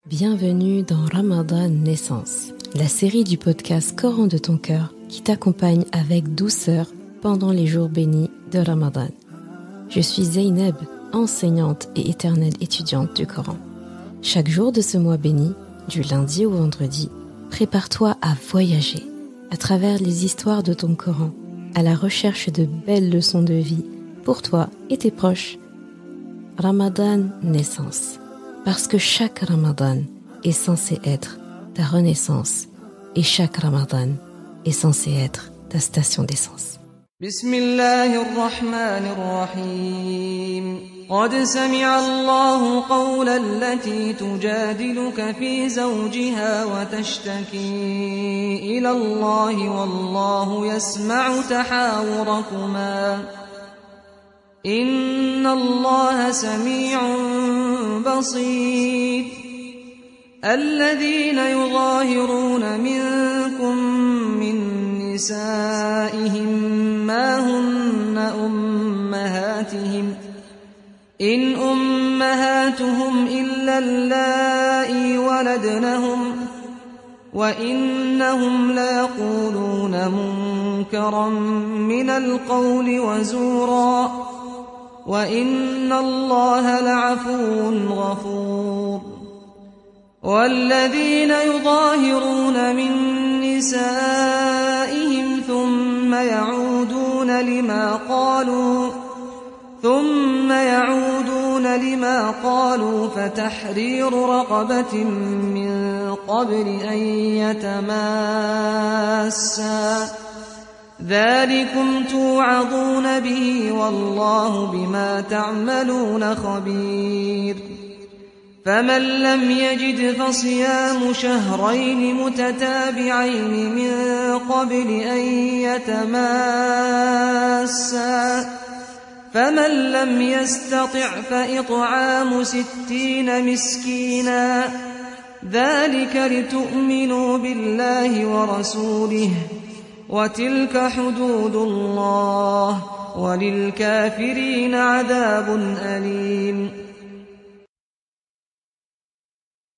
Bienvenue dans Ramadan Naissance, la série du podcast Coran de ton cœur qui t'accompagne avec douceur pendant les jours bénis de Ramadan. Je suis Zeynep, enseignante et éternelle étudiante du Coran. Chaque jour de ce mois béni, du lundi au vendredi, prépare-toi à voyager à travers les histoires de ton Coran, à la recherche de belles leçons de vie pour toi et tes proches. Ramadan Naissance. Parce que chaque Ramadan est censé être ta renaissance et chaque Ramadan est censé être ta station d'essence. Bismillahirrahmanirrahim. قد سمع الله قول التي تجادلك في زوجها وتشتكي إلى الله والله يسمع تحاوركما إن الله سميع بصير الذين يظاهرون منكم من نسائهم ما هن أمهاتهم إن أمهاتهم إلا اللائي ولدنهم وإنهم ليقولون منكرا من القول وزورا وإن الله لعفو غفور والذين يظاهرون من نسائهم ثم يعودون لما قالوا فتحرير رقبة من قبل أن يتماسا ذلكم توعظون به والله بما تعملون خبير فمن لم يجد فصيام شهرين متتابعين من قبل أن يتماسا فمن لم يستطع فإطعام 60 مسكينا ذلك لتؤمنوا بالله ورسوله وتلك حدود الله وللكافرين عذاب أليم.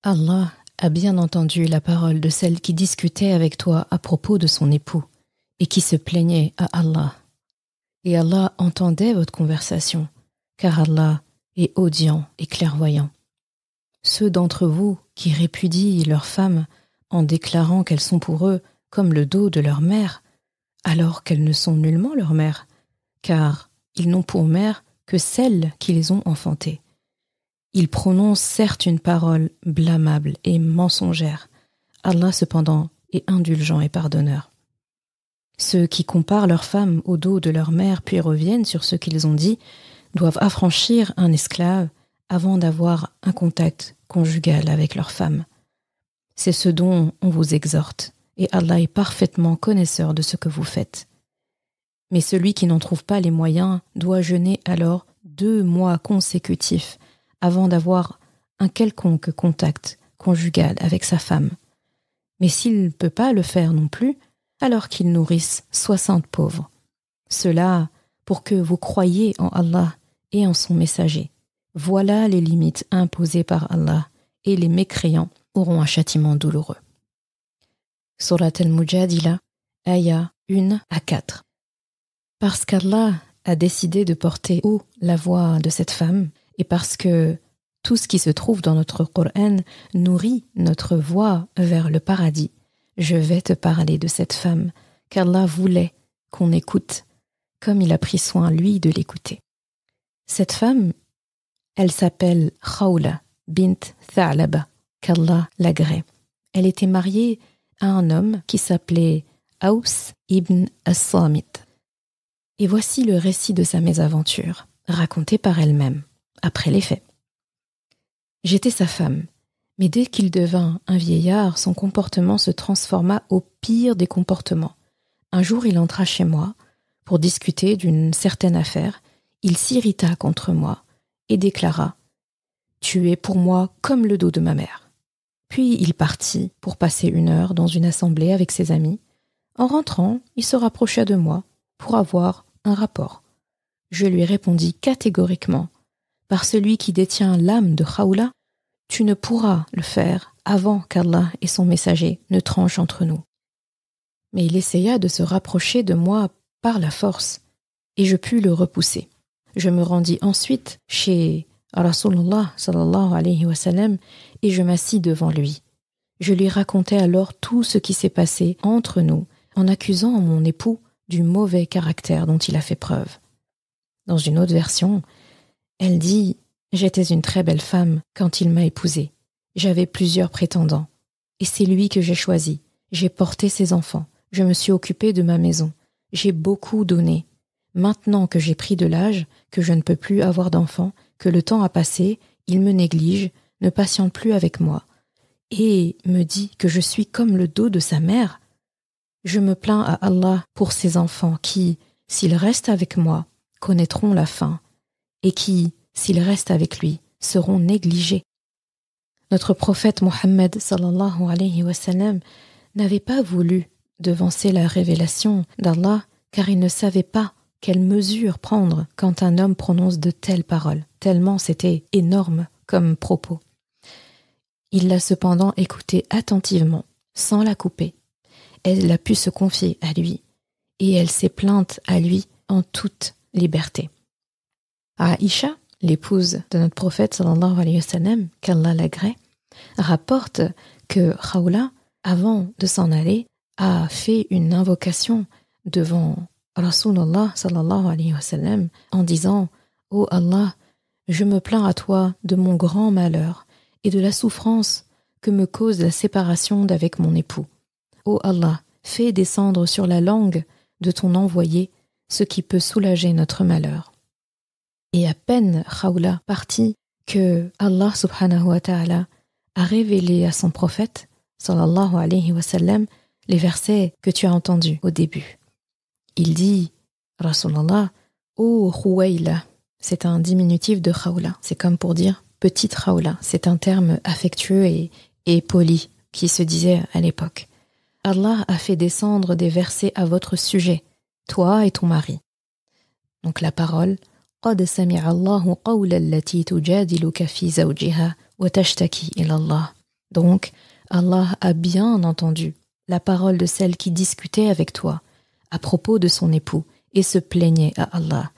Allah a bien entendu la parole de celle qui discutait avec toi à propos de son époux et qui se plaignait à Allah. Et Allah entendait votre conversation, car Allah est audient et clairvoyant. Ceux d'entre vous qui répudient leurs femmes en déclarant qu'elles sont pour eux comme le dos de leur mère, alors qu'elles ne sont nullement leur mère, car ils n'ont pour mère que celles qui les ont enfantées. Ils prononcent certes une parole blâmable et mensongère. Allah cependant est indulgent et pardonneur. Ceux qui comparent leurs femmes au dos de leur mère puis reviennent sur ce qu'ils ont dit doivent affranchir un esclave avant d'avoir un contact conjugal avec leur femme. C'est ce dont on vous exhorte, et Allah est parfaitement connaisseur de ce que vous faites. Mais celui qui n'en trouve pas les moyens doit jeûner alors 2 mois consécutifs avant d'avoir un quelconque contact conjugal avec sa femme. Mais s'il ne peut pas le faire non plus, alors qu'il nourrisse 60 pauvres. Cela pour que vous croyiez en Allah et en son messager. Voilà les limites imposées par Allah, et les mécréants auront un châtiment douloureux. Surat al-Mujadila, ayah 1-4. Parce qu'Allah a décidé de porter haut la voix de cette femme, et parce que tout ce qui se trouve dans notre Coran nourrit notre voie vers le paradis, je vais te parler de cette femme, qu'Allah voulait qu'on écoute, comme il a pris soin, lui, de l'écouter. Cette femme, elle s'appelle Khawla bint Tha'laba, qu'Allah l'agrée. Elle était mariée à un homme qui s'appelait Aws ibn as-Samit. Et voici le récit de sa mésaventure, raconté par elle-même, après les faits. J'étais sa femme, mais dès qu'il devint un vieillard, son comportement se transforma au pire des comportements. Un jour, il entra chez moi pour discuter d'une certaine affaire. Il s'irrita contre moi et déclara « Tu es pour moi comme le dos de ma mère ». Puis il partit pour passer 1 heure dans une assemblée avec ses amis. En rentrant, il se rapprocha de moi pour avoir un rapport. Je lui répondis catégoriquement « Par celui qui détient l'âme de Khawla, tu ne pourras le faire avant qu'Allah et son messager ne tranchent entre nous. » Mais il essaya de se rapprocher de moi par la force, et je pus le repousser. Je me rendis ensuite chez Rasulullah sallallahu alayhi wa sallam et je m'assis devant lui. Je lui racontai alors tout ce qui s'est passé entre nous, en accusant mon époux du mauvais caractère dont il a fait preuve. Dans une autre version, elle dit « J'étais une très belle femme quand il m'a épousée. J'avais plusieurs prétendants, et c'est lui que j'ai choisi. J'ai porté ses enfants, je me suis occupée de ma maison, j'ai beaucoup donné. Maintenant que j'ai pris de l'âge, que je ne peux plus avoir d'enfants, que le temps a passé, il me néglige, ne patiente plus avec moi, et me dit que je suis comme le dos de sa mère. Je me plains à Allah pour ces enfants qui, s'ils restent avec moi, connaîtront la fin, et qui, s'ils restent avec lui, seront négligés. » Notre prophète Mohammed sallallahu alayhi wa sallam n'avait pas voulu devancer la révélation d'Allah car il ne savait pas quelle mesure prendre quand un homme prononce de telles paroles, tellement c'était énorme comme propos. Il l'a cependant écoutée attentivement, sans la couper. Elle a pu se confier à lui, et elle s'est plainte à lui en toute liberté. Aïcha, l'épouse de notre prophète sallallahu alayhi wa sallam, qu'Allah l'agrée, rapporte que Khawla, avant de s'en aller, a fait une invocation devant Rasulullah sallallahu alayhi wa sallam en disant « Ô Allah, je me plains à toi de mon grand malheur et de la souffrance que me cause la séparation d'avec mon époux. Ô Allah, fais descendre sur la langue de ton envoyé ce qui peut soulager notre malheur. » Et à peine Khawla partit que Allah subhanahu wa ta'ala a révélé à son prophète sallallahu alayhi wa sallam les versets que tu as entendus au début. Il dit, Rasulallah, ô Khuwaila, c'est un diminutif de Khawla, c'est comme pour dire petite Khawla, c'est un terme affectueux et poli qui se disait à l'époque. Allah a fait descendre des versets à votre sujet, toi et ton mari. Donc la parole, قَدْ سَمِعَ اللَّهُ قَوْلَ الَّتِي تُجَادِلُكَ فِي زَوْجِهَا وَتَشْتَكِي إِلَى اللَّهِ. Donc Allah a bien entendu la parole de celle qui discutait avec toi à propos de son époux et se plaignait à Allah.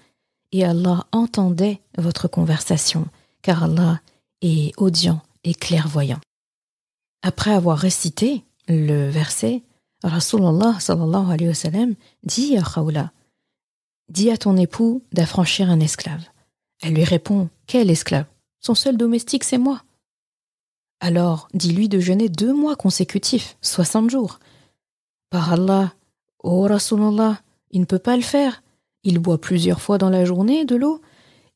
Et Allah entendait votre conversation, car Allah est audient et clairvoyant. Après avoir récité le verset, Rasulullah sallallahu alayhi wa sallam dit à Khawla, « Dis à ton époux d'affranchir un esclave. » Elle lui répond, « Quel esclave? Son seul domestique, c'est moi. » Alors, dis-lui de jeûner 2 mois consécutifs, 60 jours. Par Allah, ô Rasulullah, il ne peut pas le faire. Il boit plusieurs fois dans la journée de l'eau,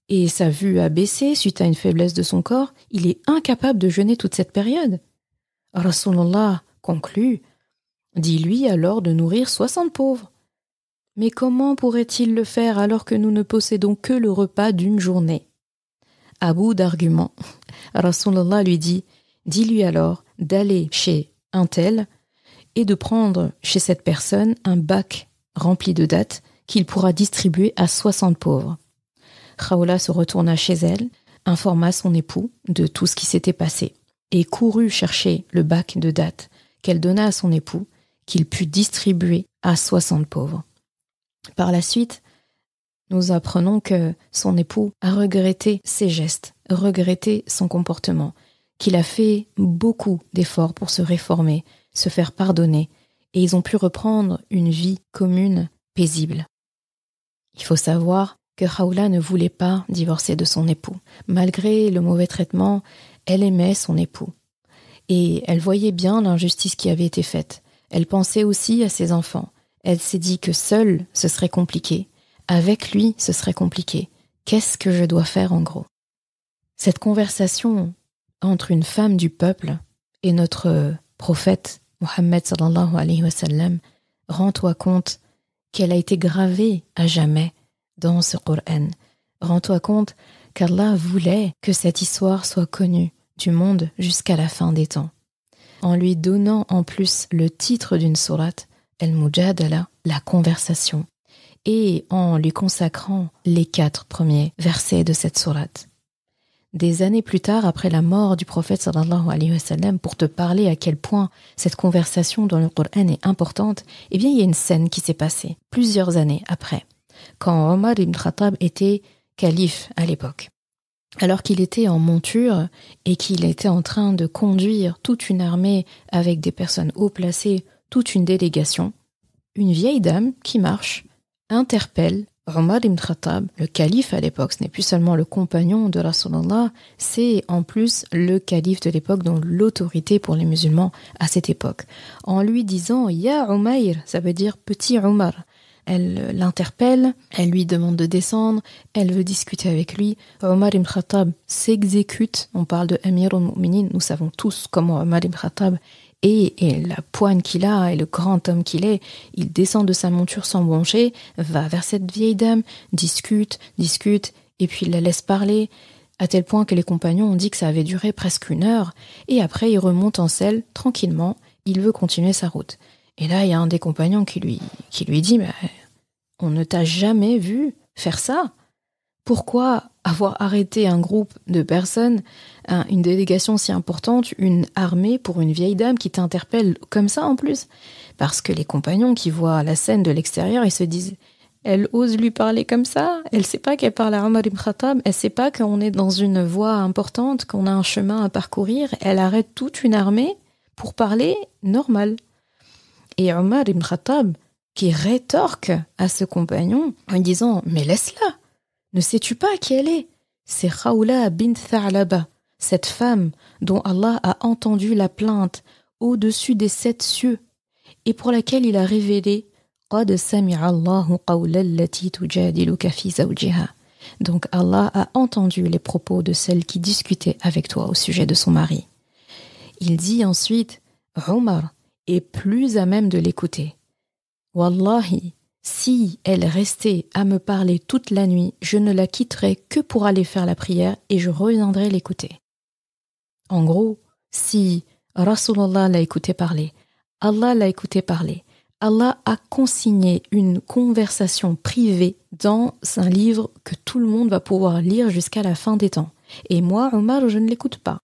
et sa vue a baissé suite à une faiblesse de son corps. Il est incapable de jeûner toute cette période. Rasulullah conclut, dis-lui alors de nourrir 60 pauvres. Mais comment pourrait-il le faire alors que nous ne possédons que le repas d'une journée? À bout d'arguments, Rasulullah lui dit, dis-lui alors d'aller chez un tel et de prendre chez cette personne un bac rempli de dattes qu'il pourra distribuer à 60 pauvres. Khawla se retourna chez elle, informa son époux de tout ce qui s'était passé et courut chercher le bac de dattes qu'elle donna à son époux, qu'il put distribuer à 60 pauvres. Par la suite, nous apprenons que son époux a regretté ses gestes, regretté son comportement, qu'il a fait beaucoup d'efforts pour se réformer, se faire pardonner, et ils ont pu reprendre une vie commune, paisible. Il faut savoir que Khawla ne voulait pas divorcer de son époux. Malgré le mauvais traitement, elle aimait son époux. Et elle voyait bien l'injustice qui avait été faite. Elle pensait aussi à ses enfants. Elle s'est dit que seule, ce serait compliqué. Avec lui, ce serait compliqué. Qu'est-ce que je dois faire en gros? Cette conversation entre une femme du peuple et notre prophète Mohammed sallallahu alayhi wa sallam, rends-toi compte qu'elle a été gravée à jamais dans ce Coran. Rends-toi compte qu'Allah voulait que cette histoire soit connue du monde jusqu'à la fin des temps. En lui donnant en plus le titre d'une sourate, Al-Mujadala, la conversation, et en lui consacrant les 4 premiers versets de cette sourate. des années plus tard, après la mort du prophète sallallahu alayhi wa sallam, pour te parler à quel point cette conversation dans le Coran est importante, eh bien, il y a une scène qui s'est passée plusieurs années après, quand Omar ibn Khattab était calife à l'époque. Alors qu'il était en monture et qu'il était en train de conduire toute une armée avec des personnes haut placées, toute une délégation, une vieille dame qui marche interpelle Omar ibn Khattab, le calife à l'époque. Ce n'est plus seulement le compagnon de Rasulallah, c'est en plus le calife de l'époque, dont l'autorité pour les musulmans à cette époque. En lui disant « Ya Umayr », ça veut dire « petit Omar ». Elle l'interpelle, elle lui demande de descendre, elle veut discuter avec lui. Omar ibn Khattab s'exécute, on parle de Amir al-Mu'minin, nous savons tous comment Omar ibn Khattab et la poigne qu'il a et le grand homme qu'il est, il descend de sa monture sans broncher, va vers cette vieille dame, discute, et puis il la laisse parler, à tel point que les compagnons ont dit que ça avait duré presque 1 heure, et après il remonte en selle, tranquillement, il veut continuer sa route. Et là, il y a un des compagnons qui lui dit « Mais on ne t'a jamais vu faire ça. Pourquoi avoir arrêté un groupe de personnes, une délégation si importante, une armée pour une vieille dame qui t'interpelle comme ça en plus ?» Parce que les compagnons qui voient la scène de l'extérieur, ils se disent « Elle ose lui parler comme ça. Elle ne sait pas qu'elle parle à Omar ibn Khattab. Elle ne sait pas qu'on est dans une voie importante, qu'on a un chemin à parcourir. Elle arrête toute une armée pour parler normal. » Et Omar ibn Khattab, qui rétorque à ce compagnon en disant « Mais laisse-la, ne sais-tu pas qui elle est? C'est Khawla bint Tha'laba, cette femme dont Allah a entendu la plainte au-dessus des 7 cieux et pour laquelle il a révélé « Qad sami'a Allahu qawla allati tujadiluka fi zawjiha » Donc Allah a entendu les propos de celle qui discutait avec toi au sujet de son mari. Il dit ensuite « Omar est plus à même de l'écouter. Wallahi, si elle restait à me parler toute la nuit, je ne la quitterais que pour aller faire la prière et je reviendrai l'écouter. » En gros, si Rasulullah l'a écouté parler, Allah l'a écouté parler, Allah a consigné une conversation privée dans un livre que tout le monde va pouvoir lire jusqu'à la fin des temps. Et moi, Omar, je ne l'écoute pas.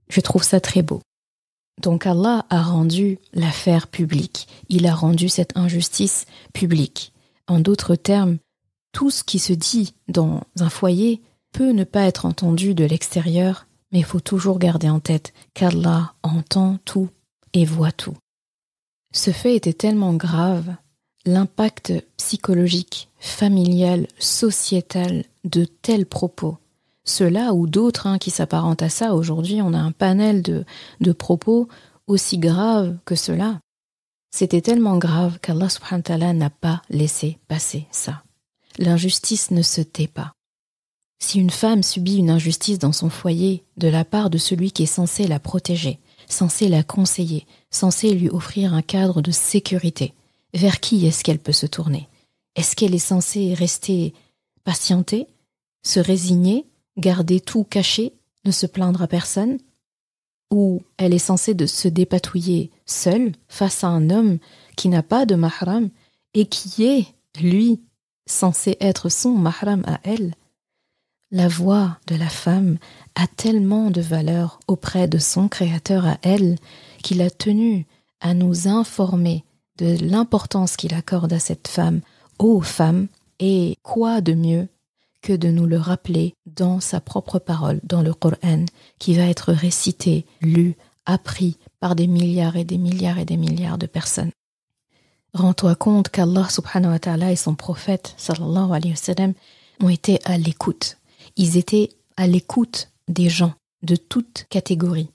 Je trouve ça très beau. Donc Allah a rendu l'affaire publique, il a rendu cette injustice publique. En d'autres termes, tout ce qui se dit dans un foyer peut ne pas être entendu de l'extérieur, mais il faut toujours garder en tête qu'Allah entend tout et voit tout. Ce fait était tellement grave, l'impact psychologique, familial, sociétal de tels propos, ceux-là ou d'autres qui s'apparentent à ça. Aujourd'hui, on a un panel de propos aussi graves que ceux-là. C'était tellement grave qu'Allah subhanahu wa ta'ala n'a pas laissé passer ça. L'injustice ne se tait pas. Si une femme subit une injustice dans son foyer de la part de celui qui est censé la protéger, censé la conseiller, censé lui offrir un cadre de sécurité, vers qui est-ce qu'elle peut se tourner? Est-ce qu'elle est censée rester patienter, se résigner, garder tout caché, ne se plaindre à personne, ou elle est censée de se dépatouiller seule face à un homme qui n'a pas de mahram et qui est, lui, censé être son mahram à elle? La voix de la femme a tellement de valeur auprès de son Créateur à elle qu'il a tenu à nous informer de l'importance qu'il accorde à cette femme, aux femmes, et quoi de mieux que de nous le rappeler dans sa propre parole, dans le Coran, qui va être récité, lu, appris par des milliards et des milliards et des milliards de personnes. Rends-toi compte qu'Allah subhanahu wa ta'ala et son prophète sallallahu alayhi wa sallam ont été à l'écoute. Ils étaient à l'écoute des gens de toutes catégories.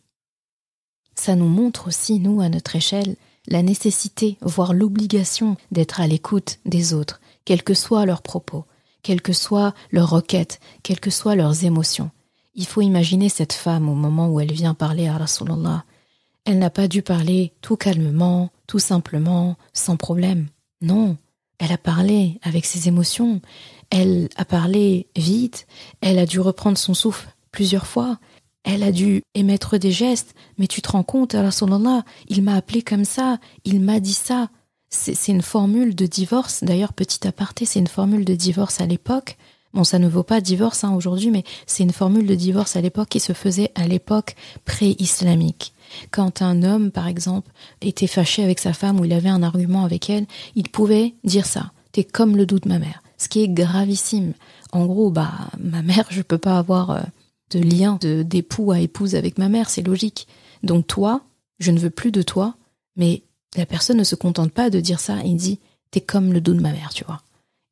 Ça nous montre aussi, nous, à notre échelle, la nécessité, voire l'obligation d'être à l'écoute des autres, quels que soient leurs propos, quelles que soient leurs requêtes, quelles que soient leurs émotions. Il faut imaginer cette femme au moment où elle vient parler à Rasulullah. Elle n'a pas dû parler tout calmement, tout simplement, sans problème. Non, elle a parlé avec ses émotions, elle a parlé vite, elle a dû reprendre son souffle plusieurs fois, elle a dû émettre des gestes. Mais tu te rends compte, Rasulullah, il m'a appelé comme ça, il m'a dit ça. C'est une formule de divorce, d'ailleurs petit aparté, c'est une formule de divorce à l'époque, Bon, ça ne vaut pas divorce aujourd'hui, mais c'est une formule de divorce à l'époque qui se faisait à l'époque pré-islamique. Quand un homme, par exemple, était fâché avec sa femme ou il avait un argument avec elle, il pouvait dire ça. T'es comme le dos de ma mère. Ce qui est gravissime. En gros, ma mère, je peux pas avoir de lien d'époux à épouse avec ma mère, c'est logique. Donc toi, je ne veux plus de toi, mais la personne ne se contente pas de dire ça, il dit t'es comme le dos de ma mère, tu vois.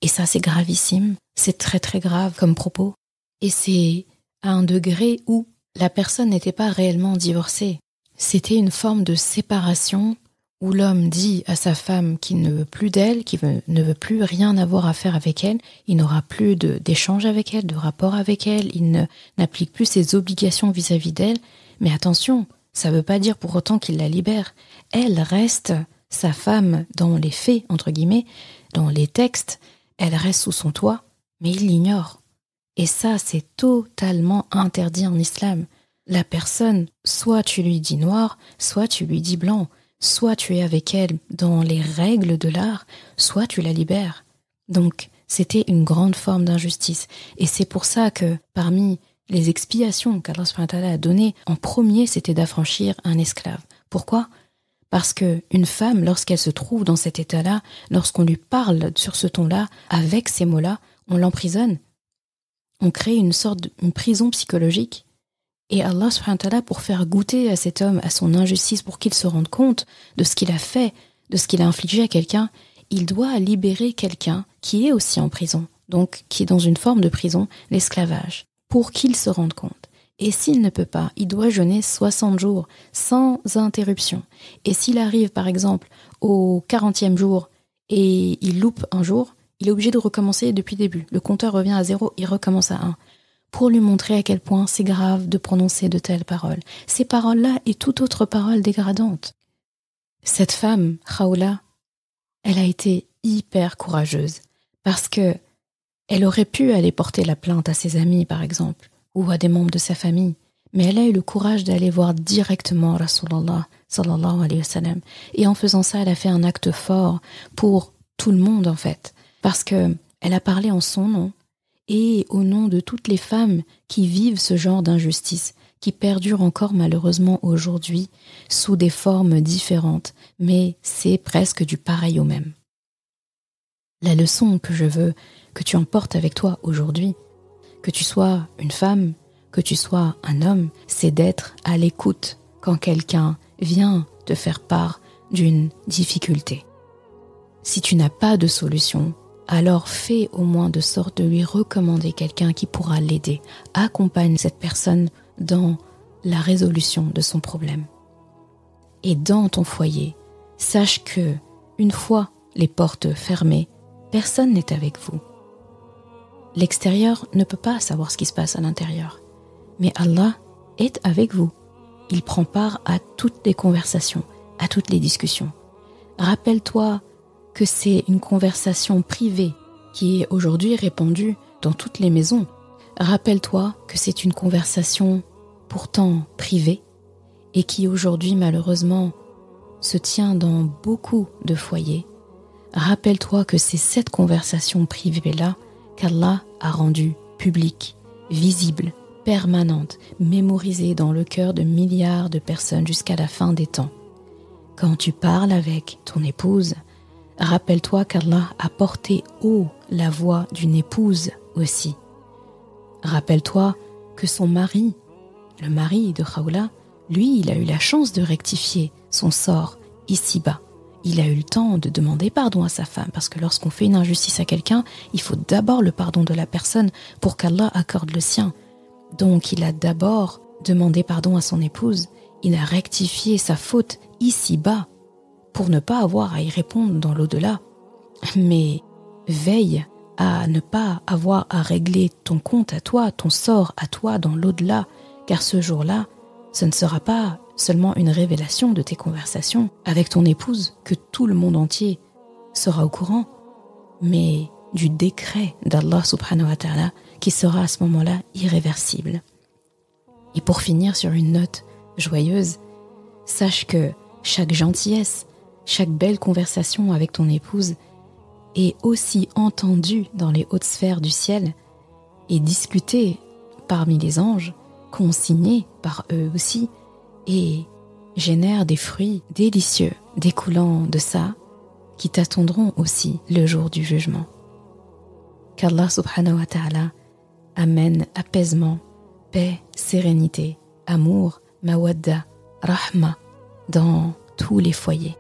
Et ça, c'est gravissime, c'est très très grave comme propos. Et c'est à un degré où la personne n'était pas réellement divorcée. C'était une forme de séparation où l'homme dit à sa femme qu'il ne veut plus d'elle, ne veut plus rien avoir à faire avec elle, il n'aura plus d'échange avec elle, de rapport avec elle, il n'applique plus ses obligations vis-à-vis d'elle. Mais attention, ça ne veut pas dire pour autant qu'il la libère. Elle reste sa femme dans les faits, entre guillemets, dans les textes, elle reste sous son toit, mais il l'ignore. Et ça, c'est totalement interdit en islam. La personne, soit tu lui dis noir, soit tu lui dis blanc. Soit tu es avec elle dans les règles de l'art, soit tu la libères. Donc, c'était une grande forme d'injustice. Et c'est pour ça que, parmi les expiations qu'Allah subhanahu wa ta'ala a données, en premier, c'était d'affranchir un esclave. Pourquoi ? Parce qu'une femme, lorsqu'elle se trouve dans cet état-là, lorsqu'on lui parle sur ce ton-là, avec ces mots-là, on l'emprisonne. On crée une prison psychologique. Et Allah subhanahu wa ta'ala, pour faire goûter à cet homme, à son injustice, pour qu'il se rende compte de ce qu'il a fait, de ce qu'il a infligé à quelqu'un, il doit libérer quelqu'un qui est aussi en prison, donc qui est dans une forme de prison, l'esclavage, pour qu'il se rende compte. Et s'il ne peut pas, il doit jeûner 60 jours, sans interruption. Et s'il arrive, par exemple, au 40e jour, et il loupe un jour, il est obligé de recommencer depuis le début. Le compteur revient à 0, il recommence à 1. Pour lui montrer à quel point c'est grave de prononcer de telles paroles. Ces paroles-là et toute autre parole dégradante. Cette femme, Khawla, elle a été hyper courageuse parce que elle aurait pu aller porter la plainte à ses amis, par exemple, ou à des membres de sa famille, mais elle a eu le courage d'aller voir directement Rasulallah, sallallahu alayhi wa sallam. Et en faisant ça, elle a fait un acte fort pour tout le monde, en fait, parce que elle a parlé en son nom, et au nom de toutes les femmes qui vivent ce genre d'injustice, qui perdurent encore malheureusement aujourd'hui sous des formes différentes, mais c'est presque du pareil au même. La leçon que je veux que tu emportes avec toi aujourd'hui, que tu sois une femme, que tu sois un homme, c'est d'être à l'écoute quand quelqu'un vient te faire part d'une difficulté. Si tu n'as pas de solution, alors fais au moins de sorte de lui recommander quelqu'un qui pourra l'aider. Accompagne cette personne dans la résolution de son problème. Et dans ton foyer, sache que, une fois les portes fermées, personne n'est avec vous. L'extérieur ne peut pas savoir ce qui se passe à l'intérieur. Mais Allah est avec vous. Il prend part à toutes les conversations, à toutes les discussions. Rappelle-toi que c'est une conversation privée qui est aujourd'hui répandue dans toutes les maisons. Rappelle-toi que c'est une conversation pourtant privée et qui aujourd'hui malheureusement se tient dans beaucoup de foyers. Rappelle-toi que c'est cette conversation privée-là qu'Allah a rendue publique, visible, permanente, mémorisée dans le cœur de milliards de personnes jusqu'à la fin des temps. Quand tu parles avec ton épouse, rappelle-toi qu'Allah a porté haut la voix d'une épouse aussi. Rappelle-toi que son mari, le mari de Khawla, lui, il a eu la chance de rectifier son sort ici-bas. Il a eu le temps de demander pardon à sa femme, parce que lorsqu'on fait une injustice à quelqu'un, il faut d'abord le pardon de la personne pour qu'Allah accorde le sien. Donc il a d'abord demandé pardon à son épouse, il a rectifié sa faute ici-bas, pour ne pas avoir à y répondre dans l'au-delà. Mais veille à ne pas avoir à régler ton compte à toi, ton sort à toi dans l'au-delà, car ce jour-là, ce ne sera pas seulement une révélation de tes conversations avec ton épouse que tout le monde entier sera au courant, mais du décret d'Allah subhanahu wa ta'ala qui sera à ce moment-là irréversible. Et pour finir sur une note joyeuse, sache que chaque gentillesse, chaque belle conversation avec ton épouse est aussi entendue dans les hautes sphères du ciel et discutés parmi les anges, consignés par eux aussi, et génèrent des fruits délicieux découlant de ça, qui t'attendront aussi le jour du jugement. Qu'Allah subhanahu wa ta'ala amène apaisement, paix, sérénité, amour, mawadda, rahma dans tous les foyers.